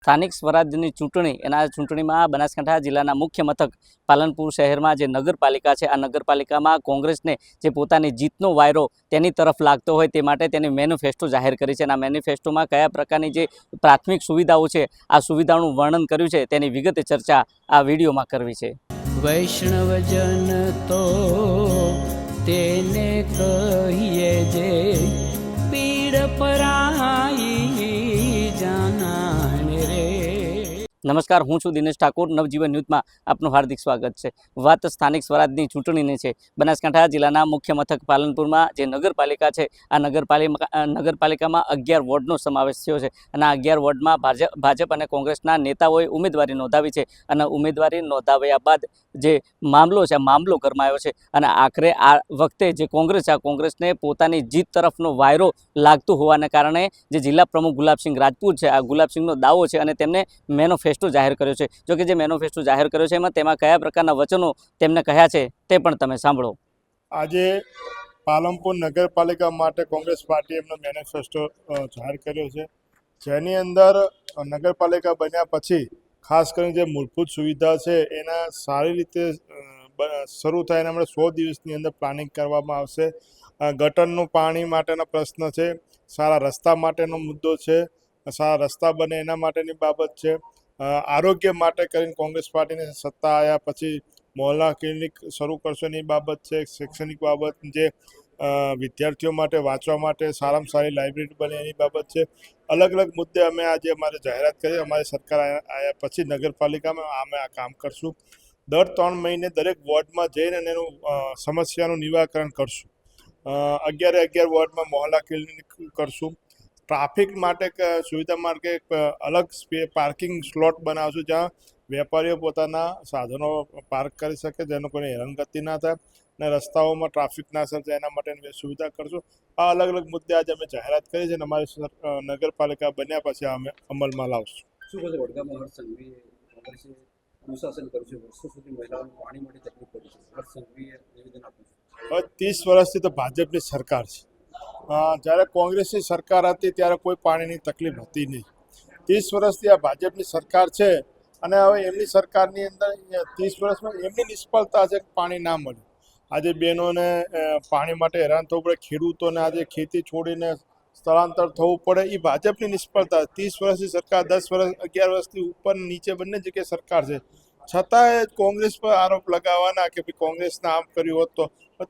સ્થાનિક સ્વરાજ્યની ચૂંટણી એના ચૂંટણીમાં બનાસકાંઠા જિલ્લાના મુખ્ય મથક પાલનપુર શહેરમાં જે નગરપાલિકા છે, આ નગરપાલિકામાં કોંગ્રેસને જે પોતાની જીતનો વાયરો તેની તરફ લાગતો હોય તે માટે તેની મેનિફેસ્ટો જાહેર કરી છે. અને આ મેનિફેસ્ટોમાં કયા પ્રકારની જે પ્રાથમિક સુવિધાઓ છે, આ સુવિધાઓનું વર્ણન કર્યું છે તેની વિગતે ચર્ચા આ વિડીયોમાં કરવી છે. વૈષ્ણવજન તો તેને કહીએ જે પીડ પરાઈ જાનાને રે. નમસ્કાર, હું છું દિનેશ ઠાકોર. નવજીવન ન્યૂઝમાં આપનું હાર્દિક સ્વાગત છે. વાત સ્થાનિક સ્વરાજની ચૂંટણીની છે. બનાસકાંઠા જિલ્લાના મુખ્ય મથક પાલનપુરમાં જે નગરપાલિકા છે, આ નગરપાલિકામાં 11 વોર્ડનો સમાવેશ થયો છે. અને આ 11 વોર્ડમાં ભાજપ અને કોંગ્રેસના નેતાઓએ ઉમેદવારી નોંધાવી છે. અને ઉમેદવારી નોંધાવ્યા બાદ જે મામલો છે, આ મામલો ગરમાયો છે. અને આખરે આ વખતે જે કોંગ્રેસ છે, આ કોંગ્રેસને પોતાની જીત તરફનો વાયરો લાગતું હોવાને કારણે જે જિલ્લા પ્રમુખ ગુલાબસિંહ રાજપૂત છે, આ ગુલાબસિંહનો દાવો છે અને તેમને મેનિફેસ્ટો જાહેર કર્યો છે. જો કે જે મેનિફેસ્ટો જાહેર કર્યો છે તેમાં કયા પ્રકારના વચનો તેમને કહ્યા છે તે પણ તમે સાંભળો. આજે પાલનપુર નગરપાલિકા માટે કોંગ્રેસ પાર્ટીએ એમનો મેનિફેસ્ટો જાહેર કર્યો છે, જેની અંદર નગરપાલિકા બન્યા પછી ખાસ કરીને જે મૂળભૂત સુવિધા છે એના સારી રીતે શરૂ થાય એના માટે 100 દિવસની અંદર પ્લાનિંગ કરવામાં આવશે. ગટરનું પાણી માટેનો પ્રશ્ન છે, સારા રસ્તા માટેનો મુદ્દો છે, સારા રસ્તા બને એના માટેની બાબત છે. આરોગ્ય માટે કરીને કોંગ્રેસ પાર્ટીની સત્તા આવ્યા પછી મોહલ્લા ક્લિનિક શરૂ કરશો એની બાબત છે. શૈક્ષણિક બાબત, જે વિદ્યાર્થીઓ માટે વાંચવા માટે સારામાં સારી લાઇબ્રેરી બને એની બાબત છે. અલગ અલગ મુદ્દે અમે આજે અમારે જાહેરાત કરી. અમારી સરકાર આવ્યા પછી નગરપાલિકામાં અમે આ કામ કરશું. દર 3 મહિને દરેક વોર્ડમાં જઈને એનું સમસ્યાનું નિવારણ કરશું. 11 વોર્ડમાં મોહલ્લા ક્લિનિક કરશું. ટ્રાફિક માટે સુવિધા માટે અલગ પાર્કિંગ સ્લોટ બનાવશું, જ્યાં વેપારીઓ પોતાના સાધનો પાર્ક કરી શકે, જેનો કોઈ હેરાનગતિ ના થાય અને રસ્તાઓમાં ટ્રાફિક ના સર્જાય એના માટેની સુવિધા કરશું. આ અલગ અલગ મુદ્દે આજે અમે જાહેરાત કરી છે અને અમારી નગરપાલિકા બન્યા પછી અમે અમલમાં લાવશું. શું કહે છે? વડગામમાં હર્ષ સંઘવીએ કોંગ્રેસે અનુશાસન કર્યું છે, વર્ષો સુધી મહિલાઓને પાણી માટે તકલીફ પડી છે. હર્ષ સંઘવીએ નિવેદન આપ્યું છે. હવે 30 વર્ષથી તો ભાજપની સરકાર છે. જ્યારે કોંગ્રેસની સરકાર હતી ત્યારે કોઈ પાણીની તકલીફ હતી નહીં. 30 વર્ષથી આ ભાજપની સરકાર છે અને હવે એમની સરકારની અંદર 30 વર્ષમાં એમની નિષ્ફળતા છે કે પાણી ના મળ્યું. આજે બહેનોને પાણી માટે હેરાન થવું પડે, ખેડૂતોને આજે ખેતી છોડીને સ્થળાંતર થવું પડે, એ ભાજપની નિષ્ફળતા. 30 વર્ષની સરકાર, 10 વર્ષ 11 વર્ષથી ઉપર નીચે બંને જગ્યાએ સરકાર છે, છતાંય કોંગ્રેસ પર આરોપ લગાવવાના કે ભાઈ કોંગ્રેસને આમ કર્યું હોત તો.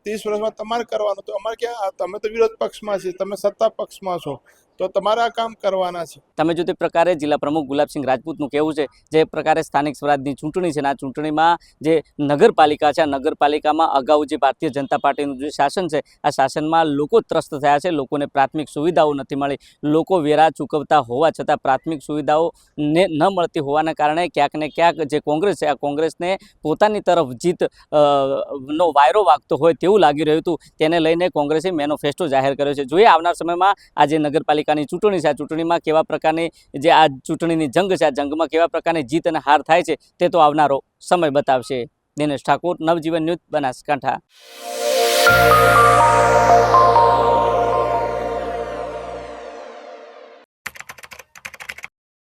30 વર્ષમાં તમારે કરવાનું તો અમારે ક્યાં? તમે તો વિરોધ પક્ષમાં છે, તમે સત્તા પક્ષમાં છો, તો તમારે આ કામ કરવાના છે. તમે જો તે પ્રકારે જિલ્લા પ્રમુખ ગુલાબસિંહ રાજપૂતનું કહેવું છે, જે પ્રકારે સ્થાનિક સ્વરાજની ચૂંટણી છે, આ ચૂંટણીમાં જે નગરપાલિકા છે, આ નગરપાલિકામાં અગાઉ જે ભારતીય જનતા પાર્ટીનું જે શાસન છે, આ શાસનમાં લોકો ત્રસ્ત થયા છે. લોકોને પ્રાથમિક સુવિધાઓ નથી મળી. લોકો વેરા ચૂકવતા હોવા છતાં પ્રાથમિક સુવિધાઓ ન મળતી હોવાના કારણે ક્યાંક ને ક્યાંક જે કોંગ્રેસ છે, આ કોંગ્રેસને પોતાની તરફ જીત નો વાયરો વાગતો હોય તેવું લાગી રહ્યું હતું. તેને લઈને કોંગ્રેસે મેનિફેસ્ટો જાહેર કર્યો છે. જોઈએ આવનાર સમયમાં આ જે નગરપાલિકાની ચૂંટણી છે, આ ચૂંટણીમાં કેવા પ્રકારની જે આ ચૂંટણીની જંગ છે, આ જંગમાં કેવા પ્રકારની જીત અને હાર થાય છે તે તો આવનારો સમય બતાવશે. દિનેશ ઠાકોર, નવજીવન ન્યૂઝ, બનાસકાંઠા.